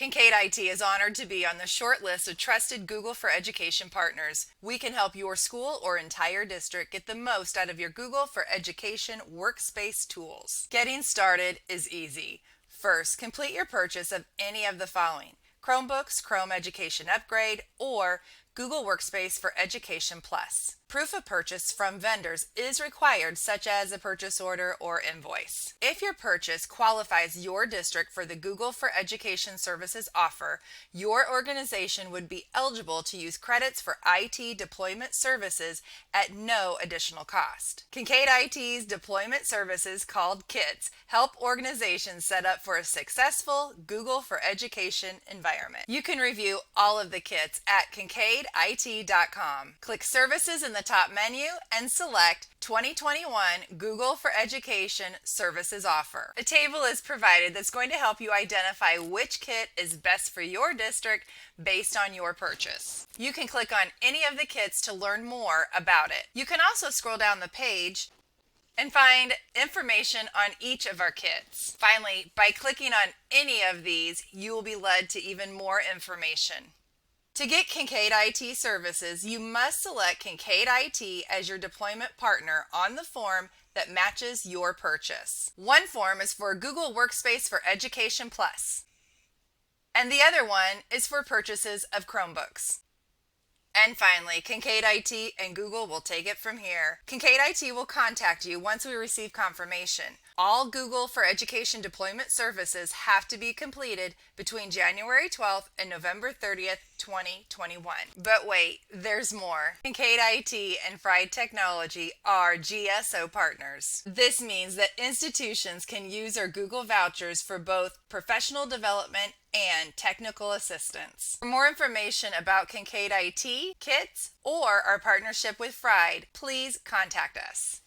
Kincaid IT is honored to be on the short list of trusted Google for Education partners. We can help your school or entire district get the most out of your Google for Education workspace tools. Getting started is easy. First, complete your purchase of any of the following: Chromebooks, Chrome Education Upgrade, or Google Workspace for Education Plus. Proof of purchase from vendors is required, such as a purchase order or invoice. If your purchase qualifies your district for the Google for Education Services offer, your organization would be eligible to use credits for IT deployment services at no additional cost. Kincaid IT's deployment services, called KITS, help organizations set up for a successful Google for Education environment. You can review all of the kits at kincaidit.com. Click Services in the top menu and select 2021 Google for Education Services Offer. A table is provided that's going to help you identify which kit is best for your district based on your purchase. You can click on any of the kits to learn more about it. You can also scroll down the page and find information on each of our kits. Finally, by clicking on any of these, you will be led to even more information. To get Kincaid IT services, you must select Kincaid IT as your deployment partner on the form that matches your purchase. One form is for Google Workspace for Education Plus, and the other one is for purchases of Chromebooks. And finally, Kincaid IT and Google will take it from here. Kincaid IT will contact you once we receive confirmation. All Google for Education deployment services have to be completed between January 12th and November 30th, 2021. But wait, there's more. Kincaid IT and Fried Technology are GSO Partners. This means that institutions can use our Google vouchers for both professional development and technical assistance. For more information about Kincaid IT, kits, or our partnership with Fried, please contact us.